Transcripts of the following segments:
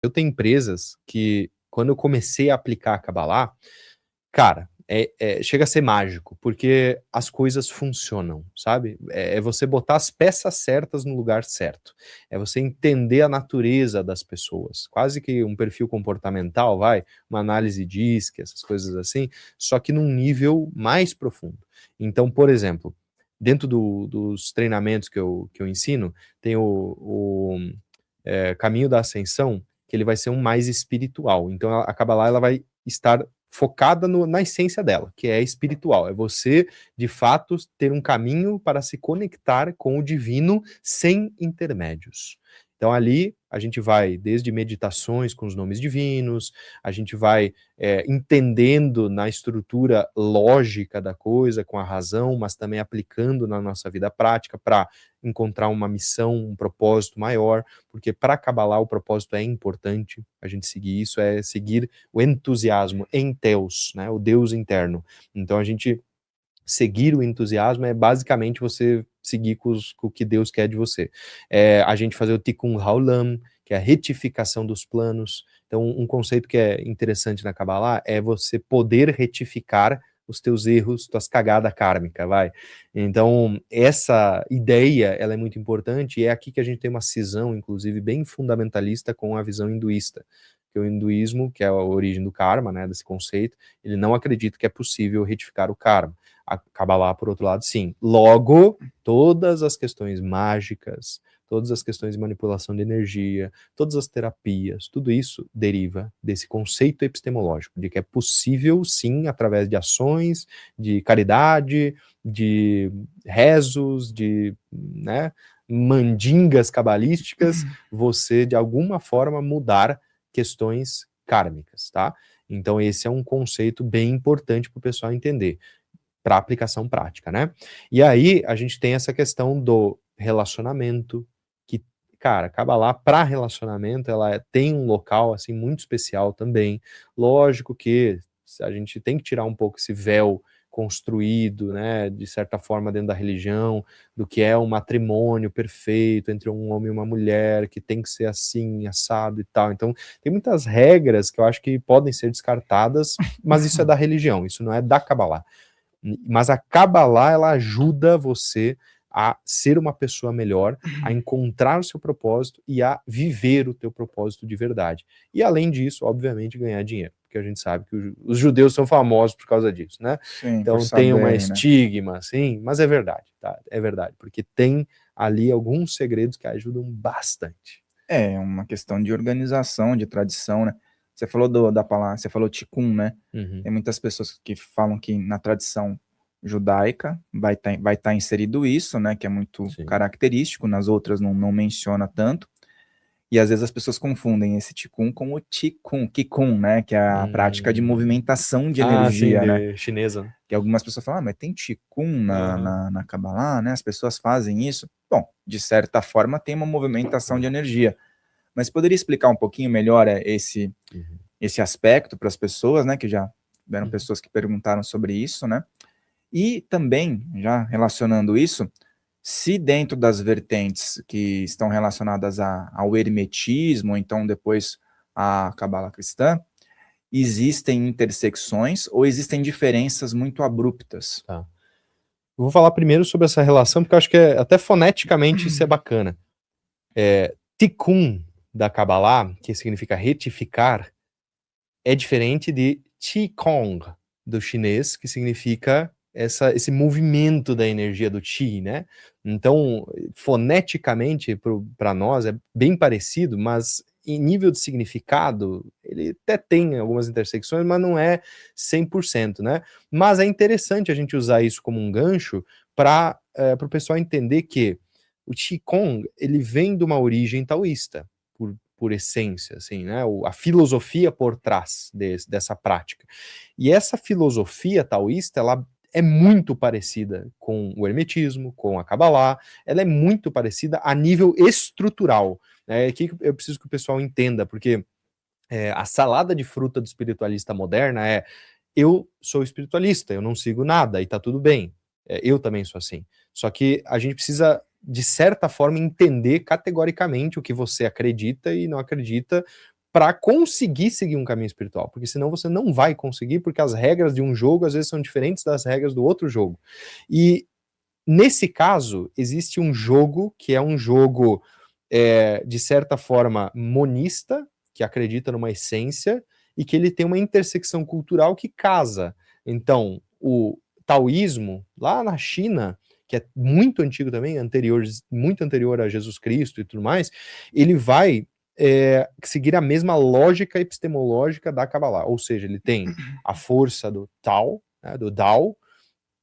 Eu tenho empresas que, quando eu comecei a aplicar a Kabbalah, cara, chega a ser mágico, porque as coisas funcionam, sabe? É você botar as peças certas no lugar certo. É você entender a natureza das pessoas. Quase que um perfil comportamental, uma análise DISC, essas coisas assim, só que num nível mais profundo. Então, por exemplo, dentro dos treinamentos que eu ensino, tem o Caminho da Ascensão, que ele vai ser um mais espiritual. Então a Kabbalah ela vai estar focada na essência dela, que é espiritual. É você, de fato, ter um caminho para se conectar com o divino sem intermédios. Então ali a gente vai desde meditações com os nomes divinos, a gente vai entendendo na estrutura lógica da coisa, com a razão, mas também aplicando na nossa vida prática para encontrar uma missão, um propósito maior, porque para Kabbalah o propósito é importante, a gente seguir isso, é seguir o entusiasmo em Teus, né, o Deus interno. Então a gente seguir o entusiasmo é basicamente você seguir com o que Deus quer de você. A gente fazer o Tikkun Haolam, que é a retificação dos planos. Então um conceito que é interessante na Kabbalah é você poder retificar os teus erros, tuas cagadas kármicas, Então, essa ideia, ela é muito importante, e é aqui que a gente tem uma cisão, inclusive, bem fundamentalista com a visão hinduísta. Que o hinduísmo, que é a origem do karma, né, desse conceito, ele não acredita que é possível retificar o karma. A Kabbalah, por outro lado, sim. Logo, todas as questões mágicas, todas as questões de manipulação de energia, todas as terapias, tudo isso deriva desse conceito epistemológico, de que é possível, sim, através de ações, de caridade, de rezos, de, né, mandingas cabalísticas, você, de alguma forma, mudar questões kármicas, tá? Então esse é um conceito bem importante para o pessoal entender, para aplicação prática, né? E aí a gente tem essa questão do relacionamento, que, cara, Kabbalah para relacionamento, ela tem um local, assim, muito especial também. Lógico que a gente tem que tirar um pouco esse véu construído, né, de certa forma dentro da religião, do que é um matrimônio perfeito entre um homem e uma mulher, que tem que ser assim, assado e tal. Então, tem muitas regras que eu acho que podem ser descartadas, mas isso é da religião, isso não é da Kabbalah. Mas a Kabbalah, ela ajuda você a ser uma pessoa melhor, a encontrar o seu propósito e a viver o teu propósito de verdade. E além disso, obviamente, ganhar dinheiro, porque a gente sabe que os judeus são famosos por causa disso, né? Sim, por Então tem uma saberem, né? estigma, assim, mas é verdade, tá? É verdade, porque tem ali alguns segredos que ajudam bastante. É uma questão de organização, de tradição, né? Você falou da palavra, você falou Tikkun, né? Uhum. Tem muitas pessoas que falam que na tradição judaica vai tá inserido isso, né? Que é muito Sim. característico, nas outras não menciona tanto. E às vezes as pessoas confundem esse Tikkun com o Qigong, né? Que é a prática de movimentação de Sim, energia, né? de chinesa, né? Que algumas pessoas falam, mas tem Tikkun Aham. na Kabbalah, né? As pessoas fazem isso. Bom, de certa forma tem uma movimentação de energia. Mas poderia explicar um pouquinho melhor Uhum. esse aspecto para as pessoas, né? Que já tiveram Uhum. pessoas que perguntaram sobre isso, né? E também, já relacionando isso, se dentro das vertentes que estão relacionadas ao hermetismo, ou então depois à Cabala cristã, existem intersecções ou existem diferenças muito abruptas? Tá. Eu vou falar primeiro sobre essa relação, porque eu acho que até foneticamente isso é bacana. Tikkun da Kabbalah, que significa retificar, é diferente de Qigong do chinês, que significa esse movimento da energia do Qi, né? Então, foneticamente, para nós é bem parecido, mas em nível de significado, ele até tem algumas intersecções, mas não é 100%, né? Mas é interessante a gente usar isso como um gancho para o pessoal entender que o Qigong, ele vem de uma origem taoísta, por essência, assim, né? A filosofia por trás dessa prática. E essa filosofia taoísta, ela é muito parecida com o hermetismo, com a Kabbalah, ela é muito parecida a nível estrutural. Que eu preciso que o pessoal entenda, porque a salada de fruta do espiritualista moderna é: eu sou espiritualista, eu não sigo nada e tá tudo bem. Eu também sou assim. Só que a gente precisa, de certa forma, entender categoricamente o que você acredita e não acredita, para conseguir seguir um caminho espiritual, porque senão você não vai conseguir, porque as regras de um jogo às vezes são diferentes das regras do outro jogo. E nesse caso, existe um jogo que é um jogo, de certa forma, monista, que acredita numa essência, e que ele tem uma intersecção cultural que casa. Então, o taoísmo, lá na China, que é muito antigo também, muito anterior a Jesus Cristo e tudo mais, ele vai seguir a mesma lógica epistemológica da Kabbalah, ou seja, ele tem a força do Tao, né, do Dao,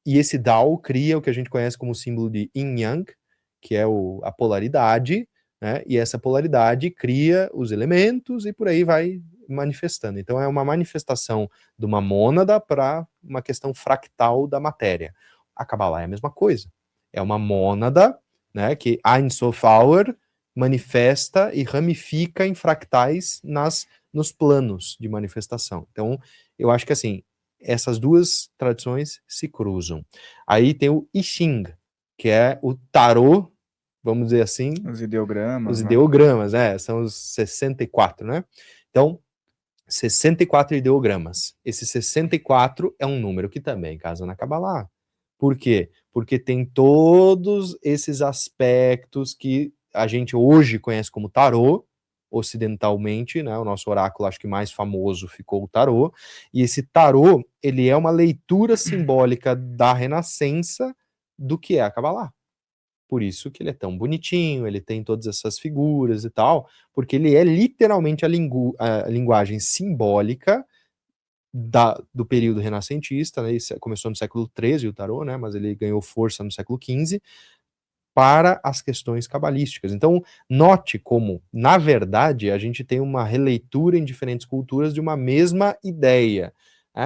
e esse Dao cria o que a gente conhece como símbolo de Yin Yang, que é a polaridade, né, e essa polaridade cria os elementos e por aí vai manifestando. Então é uma manifestação de uma mônada para uma questão fractal da matéria. A Kabbalah é a mesma coisa. É uma mônada, né, que Ein Sof Auer manifesta e ramifica em fractais nos planos de manifestação. Então, eu acho que assim, essas duas tradições se cruzam. Aí tem o I Ching, que é o tarô, vamos dizer assim. Os ideogramas. Os ideogramas, são os 64, né? Então, 64 ideogramas. Esse 64 é um número que também casa na Kabbalah. Por quê? Porque tem todos esses aspectos que a gente hoje conhece como tarô, ocidentalmente, né? O nosso oráculo, acho que mais famoso ficou o tarô. E esse tarô, ele é uma leitura simbólica da renascença do que é a Kabbalah. Por isso que ele é tão bonitinho, ele tem todas essas figuras e tal, porque ele é literalmente a linguagem simbólica do período renascentista, né? Isso começou no século XIII, o tarô, né? Mas ele ganhou força no século XV, para as questões cabalísticas. Então, note como, na verdade, a gente tem uma releitura em diferentes culturas de uma mesma ideia.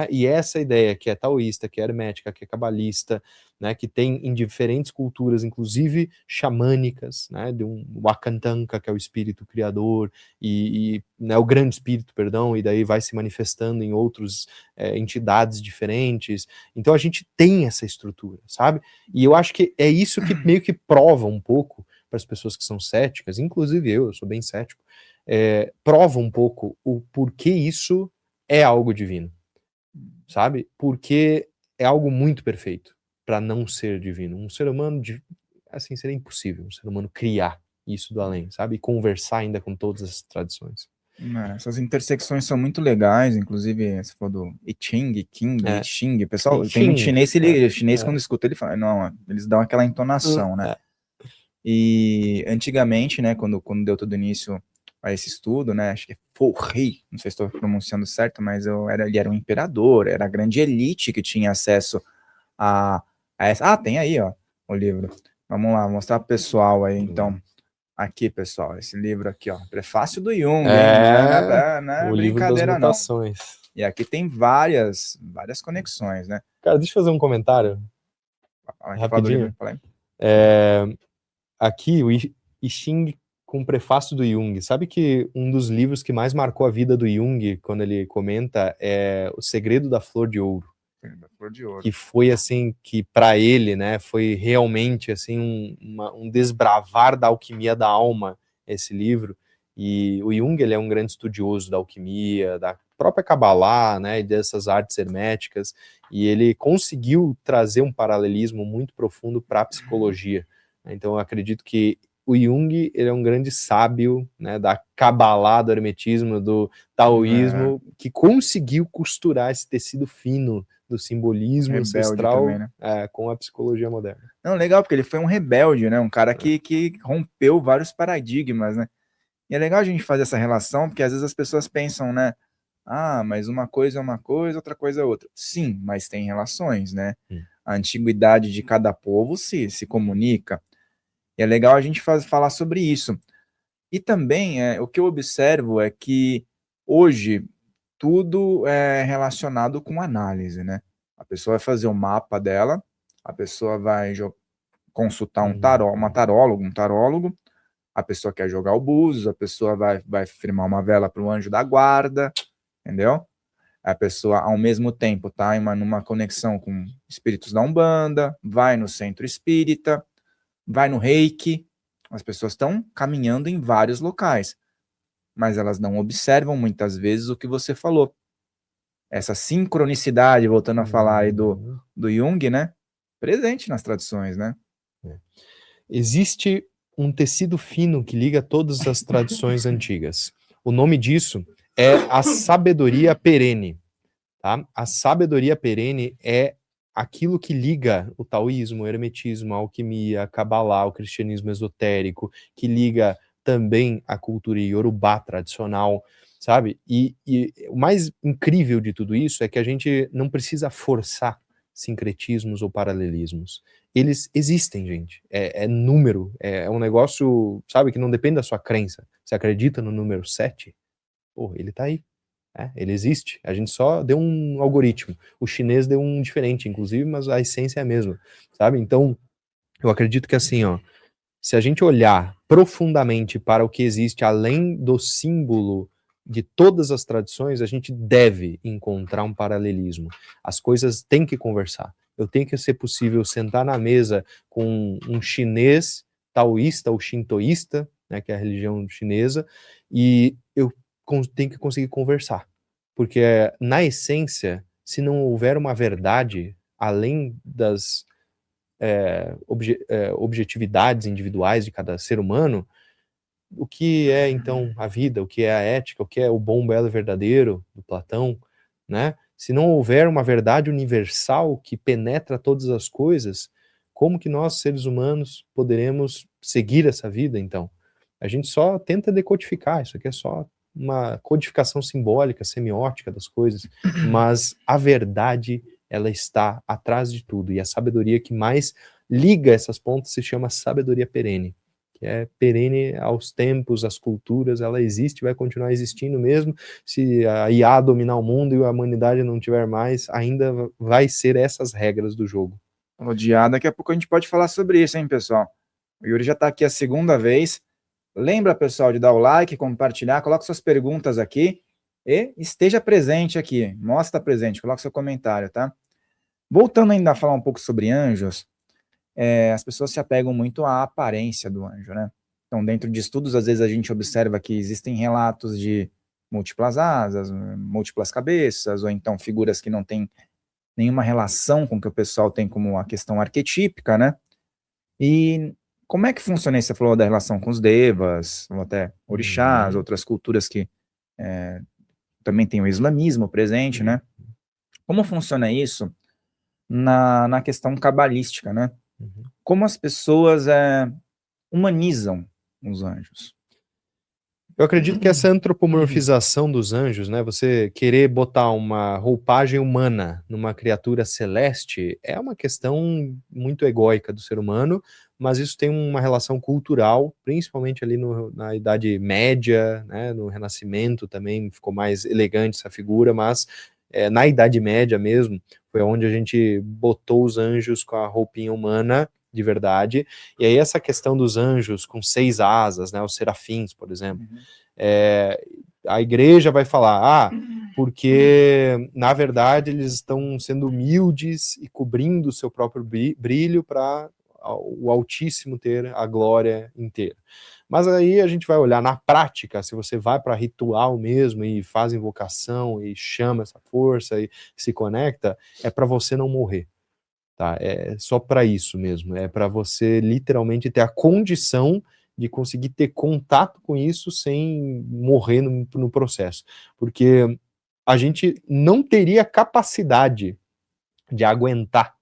E essa ideia que é taoísta, que é hermética, que é cabalista, né, que tem em diferentes culturas, inclusive xamânicas, né, de um Wakantanka, que é o espírito criador, né, o grande espírito, perdão, e daí vai se manifestando em outras entidades diferentes. Então a gente tem essa estrutura, sabe? E eu acho que é isso que meio que prova um pouco para as pessoas que são céticas, inclusive eu sou bem cético, prova um pouco o porquê isso é algo divino. Sabe? Porque é algo muito perfeito para não ser divino. Um ser humano, assim, seria impossível um ser humano criar isso do além, sabe? E conversar ainda com todas as tradições. Essas intersecções são muito legais, inclusive você falou do I Ching, I Ching, pessoal, tem muito chinês, quando escuta ele fala, não, eles dão aquela entonação, né? E antigamente, né, quando deu todo início a esse estudo, né, acho que é Forrei, não sei se estou pronunciando certo, mas ele era um imperador, era a grande elite que tinha acesso a essa. Tem aí, ó, o livro. Vamos lá, mostrar pro pessoal aí, então. Aqui, pessoal, esse livro aqui, ó, Prefácio do Jung, não é o livro das mutações. Não. E aqui tem várias conexões, né? Cara, deixa eu fazer um comentário. Rapidinho. Aqui, o I Ching com prefácio do Jung. Sabe que um dos livros que mais marcou a vida do Jung, quando ele comenta, é O Segredo da Flor de Ouro. Que foi assim, que para ele, né, foi realmente assim um desbravar da alquimia da alma, esse livro. E o Jung, ele é um grande estudioso da alquimia, da própria Kabbalah, né, e dessas artes herméticas, e ele conseguiu trazer um paralelismo muito profundo para a psicologia. Então eu acredito que o Jung, ele é um grande sábio, né, da Kabbalah, do hermetismo, do taoísmo, que conseguiu costurar esse tecido fino do simbolismo ancestral também, né? Com a psicologia moderna. Não, legal, porque ele foi um rebelde, né? Um cara que rompeu vários paradigmas, né? E é legal a gente fazer essa relação, porque às vezes as pessoas pensam, né? Mas uma coisa é uma coisa, outra coisa é outra. Sim, mas tem relações, né? A antiguidade de cada povo se comunica. E é legal a gente falar sobre isso. E também, o que eu observo é que hoje tudo é relacionado com análise, né? A pessoa vai fazer o mapa dela, a pessoa vai consultar um tarólogo, a pessoa quer jogar o búzios, a pessoa vai firmar uma vela para o anjo da guarda, entendeu? A pessoa, ao mesmo tempo, tá numa conexão com espíritos da Umbanda, vai no centro espírita, vai no Reiki. As pessoas estão caminhando em vários locais. mas elas não observam muitas vezes o que você falou. Essa sincronicidade, voltando a falar aí do Jung, né? Presente nas tradições, né? Existe um tecido fino que liga todas as tradições antigas. O nome disso é a sabedoria perene. Tá? A sabedoria perene é aquilo que liga o taoísmo, o hermetismo, a alquimia, a cabalá, o cristianismo esotérico, que liga também a cultura iorubá tradicional, sabe? E o mais incrível de tudo isso é que a gente não precisa forçar sincretismos ou paralelismos. Eles existem, gente. É número, é um negócio, sabe, que não depende da sua crença. Você acredita no número 7? Pô, ele tá aí. Ele existe. A gente só deu um algoritmo. O chinês deu um diferente, inclusive, mas a essência é a mesma, sabe? Então, eu acredito que assim, ó, se a gente olhar profundamente para o que existe além do símbolo de todas as tradições, a gente deve encontrar um paralelismo. As coisas têm que conversar. Eu tenho que ser possível sentar na mesa com um chinês taoísta ou shintoísta, né, que é a religião chinesa, e eu tenho que conseguir conversar. Porque, na essência, se não houver uma verdade além das objetividades individuais de cada ser humano, o que é então a vida, o que é a ética, o que é o bom, belo e verdadeiro do Platão, né? Se não houver uma verdade universal que penetra todas as coisas, como que nós, seres humanos, poderemos seguir essa vida, então? A gente só tenta decodificar, isso aqui é só uma codificação simbólica, semiótica das coisas, mas a verdade, ela está atrás de tudo, e a sabedoria que mais liga essas pontas se chama sabedoria perene, que é perene aos tempos, às culturas, ela existe, vai continuar existindo mesmo, se a IA dominar o mundo e a humanidade não tiver mais, ainda vai ser essas regras do jogo. Odiar, daqui a pouco a gente pode falar sobre isso, hein, pessoal? O Yuri já está aqui a segunda vez. Lembra, pessoal, de dar o like, compartilhar, coloque suas perguntas aqui e esteja presente aqui. Mostra presente, coloque seu comentário, tá? Voltando ainda a falar um pouco sobre anjos, as pessoas se apegam muito à aparência do anjo, né? Então, dentro de estudos, às vezes a gente observa que existem relatos de múltiplas asas, múltiplas cabeças, ou então figuras que não têm nenhuma relação com o que o pessoal tem como a questão arquetípica, né? E como é que funciona isso? Você falou da relação com os devas, ou até orixás, outras culturas que também tem o islamismo presente, né? Como funciona isso na questão cabalística, né? Como as pessoas humanizam os anjos? Eu acredito que essa antropomorfização dos anjos, né, você querer botar uma roupagem humana numa criatura celeste, é uma questão muito egóica do ser humano, mas isso tem uma relação cultural, principalmente ali na Idade Média, né, no Renascimento também ficou mais elegante essa figura, mas na Idade Média mesmo, foi onde a gente botou os anjos com a roupinha humana, de verdade, e aí essa questão dos anjos com 6 asas, né, os serafins, por exemplo, a igreja vai falar, porque na verdade eles estão sendo humildes e cobrindo o seu próprio brilho para o Altíssimo ter a glória inteira. Mas aí a gente vai olhar na prática, se você vai para ritual mesmo e faz invocação e chama essa força e se conecta, é para você não morrer. Tá? É só para isso mesmo, é para você literalmente ter a condição de conseguir ter contato com isso sem morrer no processo, porque a gente não teria capacidade de aguentar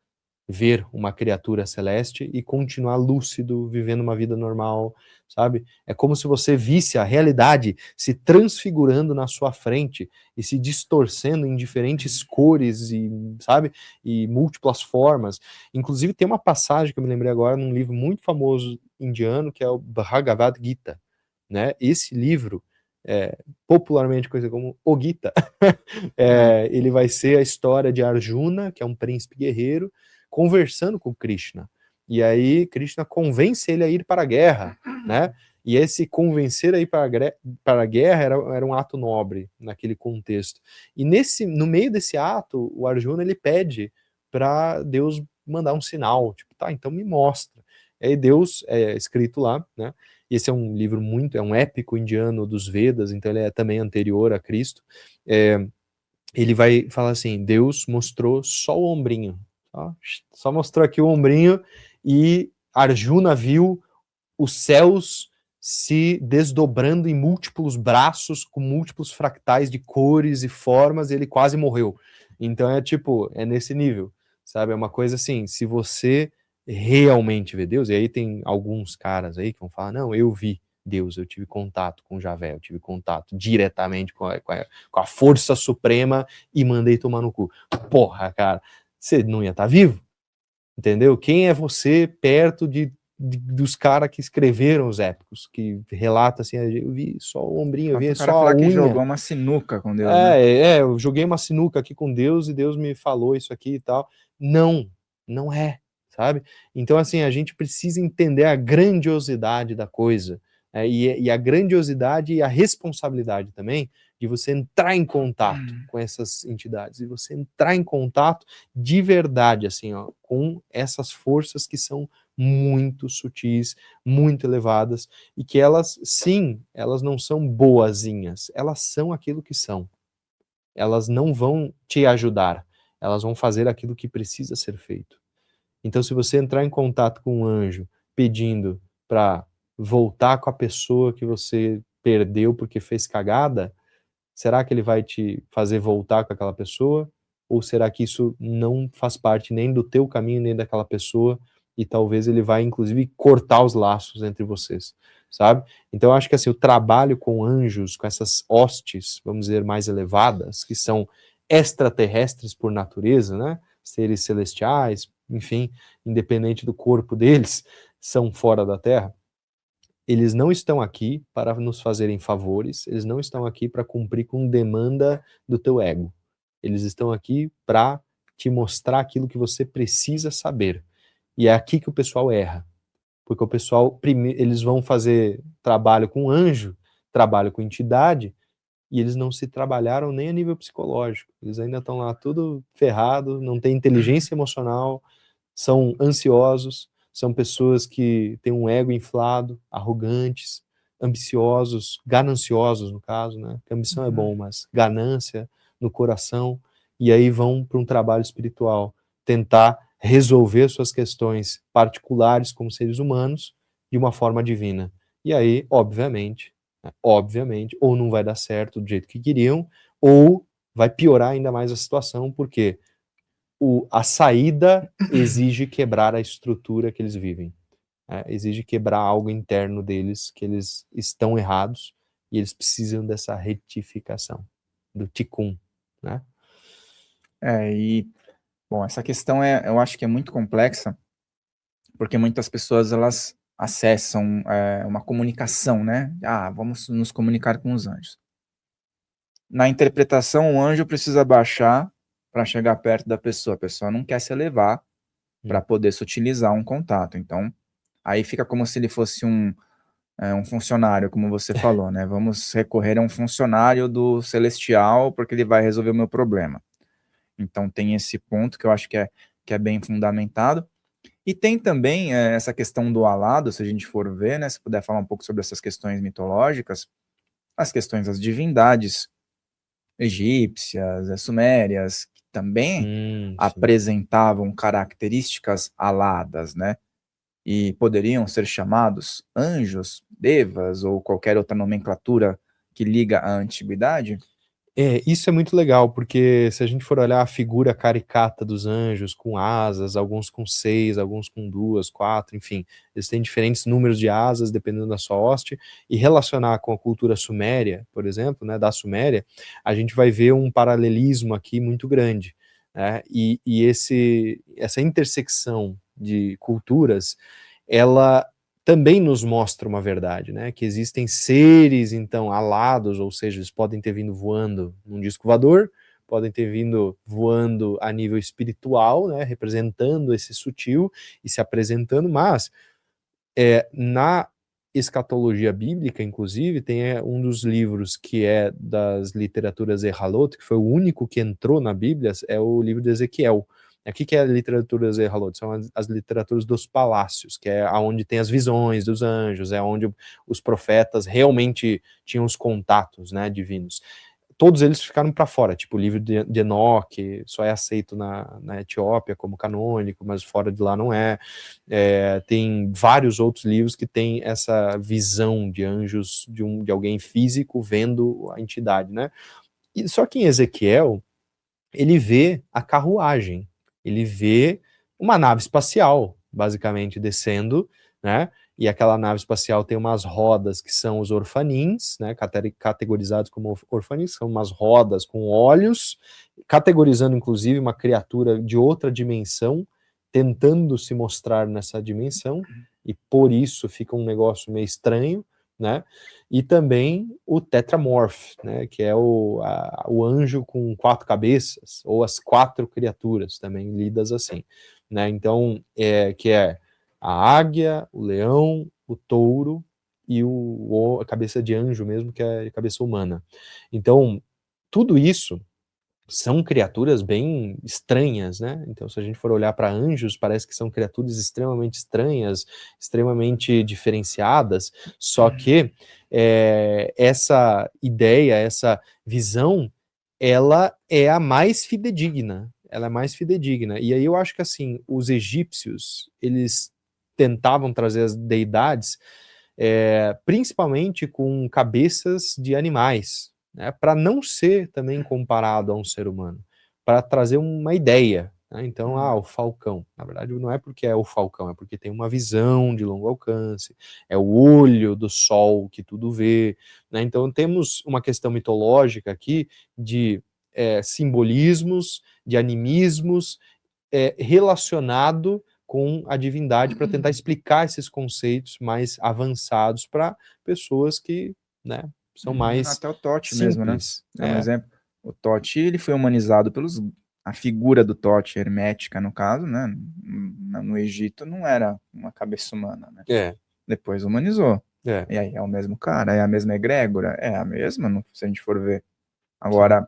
ver uma criatura celeste e continuar lúcido, vivendo uma vida normal, sabe? É como se você visse a realidade se transfigurando na sua frente e se distorcendo em diferentes cores e, sabe? E múltiplas formas. Inclusive tem uma passagem que eu me lembrei agora num livro muito famoso indiano, que é o Bhagavad Gita, né? Esse livro, popularmente conhecido como o Gita, ele vai ser a história de Arjuna, que é um príncipe guerreiro, conversando com Krishna. E aí Krishna convence ele a ir para a guerra, né? E esse convencer a ir para a guerra era um ato nobre naquele contexto. E no meio desse ato, o Arjuna ele pede para Deus mandar um sinal, tipo, tá, então me mostra. E aí Deus, é escrito lá, né? esse é um livro é um épico indiano dos Vedas, então ele é também anterior a Cristo. Ele vai falar assim, Deus mostrou só o ombrinho, só mostrou aqui o ombrinho, e Arjuna viu os céus se desdobrando em múltiplos braços, com múltiplos fractais de cores e formas, e ele quase morreu. Então é nesse nível, sabe? É uma coisa assim, se você realmente vê Deus, e aí tem alguns caras aí que vão falar, não, eu vi Deus, eu tive contato com Javé, eu tive contato diretamente com a força suprema e mandei tomar no cu. Porra, cara, você não ia estar vivo? Entendeu? Quem é você perto dos caras que escreveram os épicos, que relata assim, eu vi só o ombrinho, eu vi O cara só a falar que unha. jogou uma sinuca com Deus, né? Eu joguei uma sinuca aqui com Deus e Deus me falou isso aqui e tal. Não, não é, sabe? Então, assim, a gente precisa entender a grandiosidade da coisa, e a grandiosidade e a responsabilidade também de você entrar em contato com essas entidades, e você entrar em contato de verdade, assim, ó, com essas forças que são muito sutis, muito elevadas, e que elas, sim, elas não são boazinhas, elas são aquilo que são. Elas não vão te ajudar, elas vão fazer aquilo que precisa ser feito. Então, se você entrar em contato com um anjo pedindo para voltar com a pessoa que você perdeu porque fez cagada, será que ele vai te fazer voltar com aquela pessoa? Ou será que isso não faz parte nem do teu caminho, nem daquela pessoa, e talvez ele vai, inclusive, cortar os laços entre vocês, sabe? Então, eu acho que assim, o trabalho com anjos, com essas hostes, vamos dizer, mais elevadas, que são extraterrestres por natureza, né? Seres celestiais, enfim, independente do corpo deles, são fora da Terra. Eles não estão aqui para nos fazerem favores, eles não estão aqui para cumprir com demanda do teu ego. Eles estão aqui para te mostrar aquilo que você precisa saber. E é aqui que o pessoal erra. Porque o pessoal, eles vão fazer trabalho com anjo, trabalho com entidade, e eles não se trabalharam nem a nível psicológico. Eles ainda estão lá tudo ferrado, não têm inteligência emocional, são ansiosos, são pessoas que têm um ego inflado, arrogantes, ambiciosos, gananciosos no caso, né? Porque ambição é bom, mas ganância no coração, e aí vão para um trabalho espiritual, tentar resolver suas questões particulares como seres humanos de uma forma divina. E aí, obviamente, ou não vai dar certo do jeito que queriam, ou vai piorar ainda mais a situação, porque a saída exige quebrar a estrutura que eles vivem. Exige quebrar algo interno deles, que eles estão errados, e eles precisam dessa retificação, do tikkun, né? Bom, essa questão eu acho que é muito complexa, porque muitas pessoas, elas acessam uma comunicação, né? Vamos nos comunicar com os anjos. Na interpretação, o anjo precisa baixar para chegar perto da pessoa. A pessoa não quer se elevar para poder se utilizar um contato. Então, aí fica como se ele fosse um funcionário, como você falou, né? Vamos recorrer a um funcionário do celestial porque ele vai resolver o meu problema. Então, tem esse ponto que eu acho que é bem fundamentado. E tem também essa questão do alado, se a gente for ver, né? Se puder falar um pouco sobre essas questões mitológicas, as questões das divindades egípcias, sumérias, que também apresentavam características aladas, né? E poderiam ser chamados anjos, devas ou qualquer outra nomenclatura que liga à antiguidade? Isso é muito legal, porque se a gente for olhar a figura caricata dos anjos, com asas, alguns com 6, alguns com 2, 4, enfim, eles têm diferentes números de asas, dependendo da sua hoste, e relacionar com a cultura suméria, por exemplo, né, da Suméria, a gente vai ver um paralelismo aqui muito grande, né, e essa intersecção de culturas, ela também nos mostra uma verdade, né? Que existem seres, então, alados, ou seja, eles podem ter vindo voando num disco voador, podem ter vindo voando a nível espiritual, né? Representando esse sutil e se apresentando, mas na escatologia bíblica, inclusive, tem um dos livros que é das literaturas Ehalot, que foi o único que entrou na Bíblia, é o livro de Ezequiel. O que é a literatura Zehalot? São as literaturas dos palácios, que é onde tem as visões dos anjos, é onde os profetas realmente tinham os contatos, né, divinos. Todos eles ficaram para fora, tipo o livro de Enoque, só é aceito na Etiópia como canônico, mas fora de lá não é. Tem vários outros livros que têm essa visão de anjos, de alguém físico vendo a entidade, né? E só que em Ezequiel, ele vê a carruagem, ele vê uma nave espacial, basicamente, descendo, né? E aquela nave espacial tem umas rodas que são os orfanins, né, categorizados como orfanins, são umas rodas com olhos, categorizando inclusive uma criatura de outra dimensão, tentando se mostrar nessa dimensão, e por isso fica um negócio meio estranho, né? E também o Tetramorph, né, que é o anjo com 4 cabeças, ou as 4 criaturas, também lidas assim, né? Então, que é a águia, o leão, o touro e a cabeça de anjo mesmo, que é a cabeça humana. Então, tudo isso são criaturas bem estranhas, né? Então, se a gente for olhar para anjos, parece que são criaturas extremamente estranhas, extremamente diferenciadas, só que essa ideia, essa visão, ela é a mais fidedigna, ela é mais fidedigna. E aí eu acho que, assim, os egípcios, eles tentavam trazer as deidades, principalmente com cabeças de animais, né, para não ser também comparado a um ser humano, para trazer uma ideia, né? Então, o falcão, na verdade não é porque é o falcão, é porque tem uma visão de longo alcance, é o olho do sol que tudo vê, né? Então temos uma questão mitológica aqui de simbolismos, de animismos, relacionado com a divindade para tentar explicar esses conceitos mais avançados para pessoas que, né, são mais até o Tote simples, mesmo, né? É um exemplo. O Tote, ele foi humanizado a figura do Tote hermética, no caso, né? No Egito não era uma cabeça humana, né? Depois humanizou. E aí é o mesmo cara, é a mesma egrégora, é a mesma, se a gente for ver. Agora,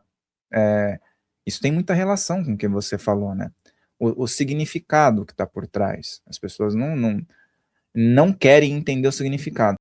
isso tem muita relação com o que você falou, né? O significado que está por trás. As pessoas não querem entender o significado.